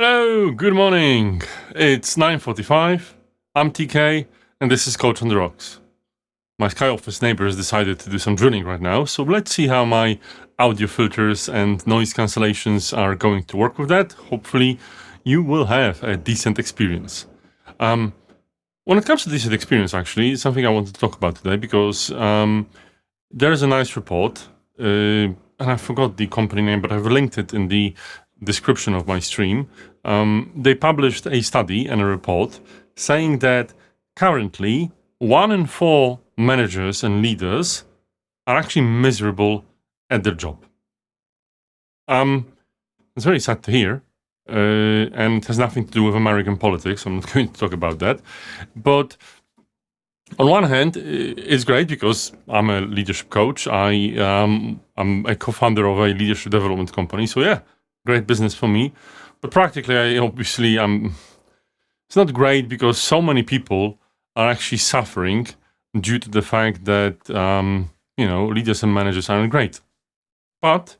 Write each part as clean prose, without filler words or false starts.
Hello, good morning. It's 9:45. I'm TK, and this is Coach on the Rocks. My Sky Office neighbor has decided to do some drilling right now, so let's see how my audio filters and noise cancellations are going to work with that. Hopefully, you will have a decent experience. When it comes to decent experience, actually, it's something I want to talk about today because there's a nice report, and I forgot the company name, but I've linked it in the description of my stream. They published a study and a report saying that currently 1 in 4 managers and leaders are actually miserable at their job. It's very sad to hear, and it has nothing to do with American politics. I'm not going to talk about that. But on one hand, it's great because I'm a leadership coach. I'm a co-founder of a leadership development company. So yeah, great business for me. But practically, it's not great because so many people are actually suffering due to the fact that, leaders and managers aren't great. But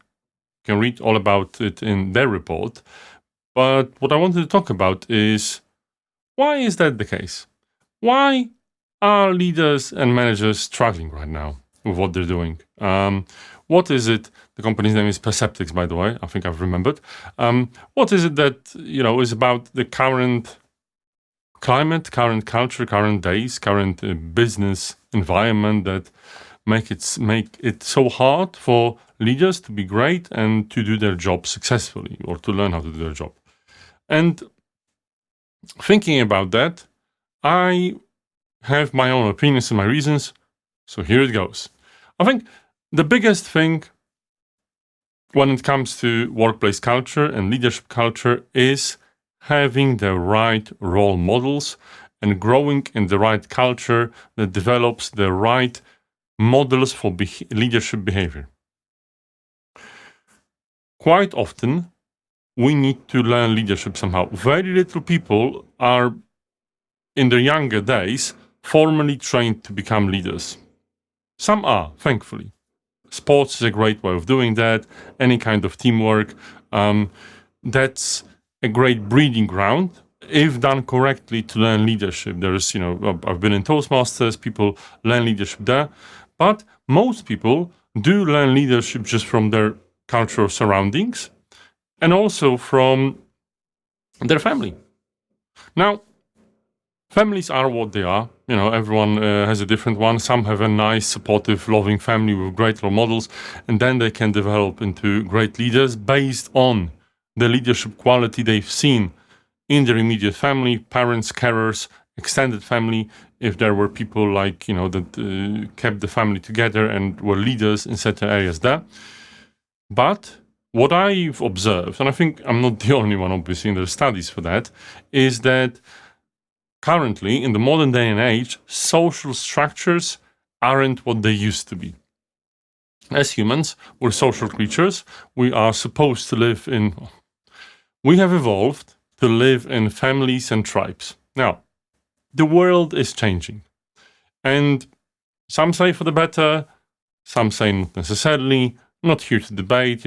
you can read all about it in their report. But what I wanted to talk about is, why is that the case? Why are leaders and managers struggling right now with what they're doing? What is it? The company's name is Perceptyx, by the way. I think I've remembered. What is it that is about the current climate, current culture, current days, current business environment that make it so hard for leaders to be great and to do their job successfully, or to learn how to do their job? And thinking about that, I have my own opinions and my reasons. So here it goes. I think the biggest thing when it comes to workplace culture and leadership culture is having the right role models and growing in the right culture that develops the right models for leadership behavior. Quite often, we need to learn leadership somehow. Very little people are, in their younger days, formally trained to become leaders. Some are, thankfully. Sports is a great way of doing that. Any kind of teamwork. That's a great breeding ground, if done correctly, to learn leadership. There's, I've been in Toastmasters, people learn leadership there. But most people do learn leadership just from their cultural surroundings and also from their family. Now, families are what they are. Everyone has a different one. Some have a nice, supportive, loving family with great role models, and then they can develop into great leaders based on the leadership quality they've seen in their immediate family, parents, carers, extended family, if there were people that kept the family together and were leaders in certain areas there. But what I've observed, and I think I'm not the only one, obviously, and there's studies for that, is that currently, in the modern day and age, social structures aren't what they used to be. As humans, we're social creatures. We are supposed to live we have evolved to live in families and tribes. Now, the world is changing. And some say for the better, some say not necessarily. Not here to debate,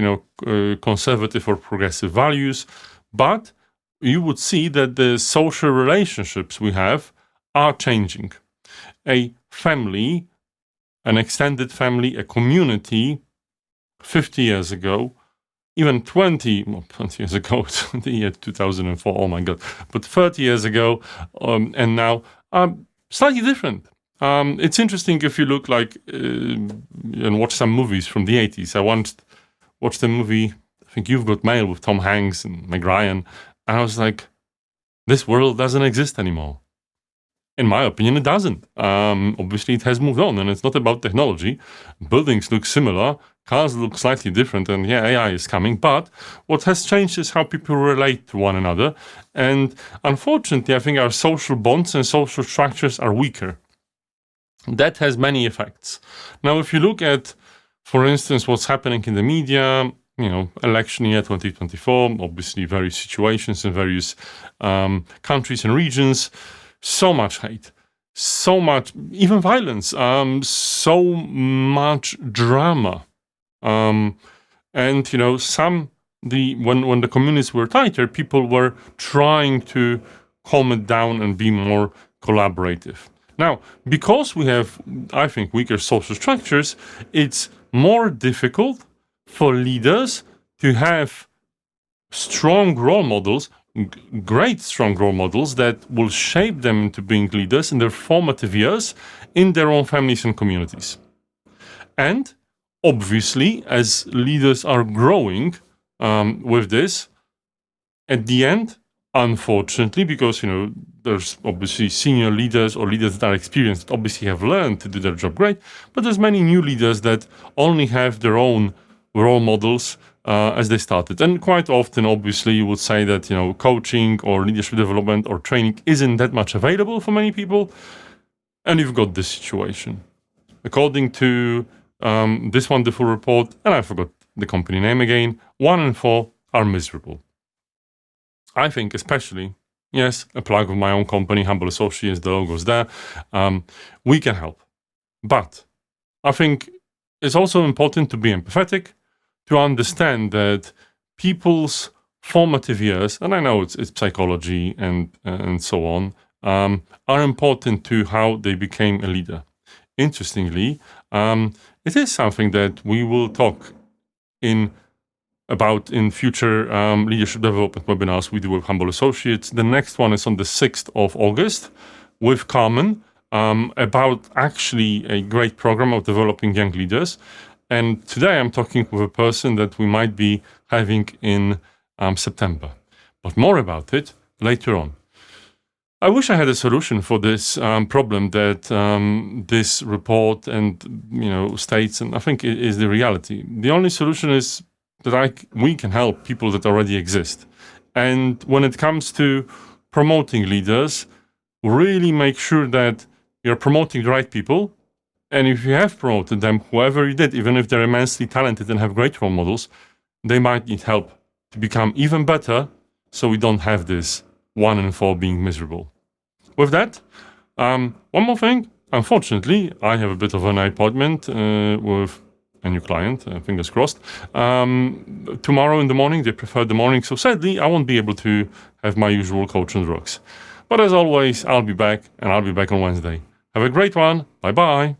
conservative or progressive values, but you would see that the social relationships we have are changing. A family, an extended family, a community 50 years ago, even 20 years ago, the year 2004, oh my God, but 30 years ago and now are slightly different. It's interesting if you look and watch some movies from the 80s. I once watched a movie, I think You've Got Mail, with Tom Hanks and Meg Ryan, and I was like, this world doesn't exist anymore. In my opinion, it doesn't. Obviously, it has moved on, and it's not about technology. Buildings look similar, cars look slightly different, and yeah, AI is coming. But what has changed is how people relate to one another. And unfortunately, I think our social bonds and social structures are weaker. That has many effects. Now, if you look at, for instance, what's happening in the media, election year 2024, obviously various situations in various countries and regions, so much hate, so much, even violence, so much drama. And, some when the communities were tighter, people were trying to calm it down and be more collaborative. Now, because we have, I think, weaker social structures, it's more difficult for leaders to have strong role models, great strong role models that will shape them into being leaders in their formative years in their own families and communities. And obviously, as leaders are growing with this, at the end, unfortunately, because there's obviously senior leaders or leaders that are experienced, obviously have learned to do their job great, but there's many new leaders that only have their own role models as they started. And quite often, obviously, you would say that coaching or leadership development or training isn't that much available for many people, and you've got this situation. According to this wonderful report, and I forgot the company name again, 1 in 4 are miserable. I think especially, yes, a plug of my own company, Humble Associates, the logo's there, we can help. But I think it's also important to be empathetic, to understand that people's formative years, and I know it's psychology and so on, are important to how they became a leader. Interestingly, it is something that we will talk about in future leadership development webinars we do with Humble Associates. The next one is on the 6th of August with Carmen about actually a great program of developing young leaders. And today I'm talking with a person that we might be having in September. But more about it later on. I wish I had a solution for this problem that this report and states, and I think it is the reality. The only solution is that we can help people that already exist. And when it comes to promoting leaders, really make sure that you're promoting the right people. And if you have promoted them, whoever you did, even if they're immensely talented and have great role models, they might need help to become even better, so we don't have this 1 in 4 being miserable. With that, one more thing. Unfortunately, I have a bit of an appointment with a new client, fingers crossed. Tomorrow in the morning, they prefer the morning, so sadly, I won't be able to have my usual coach on the rocks. But as always, I'll be back, and I'll be back on Wednesday. Have a great one. Bye-bye.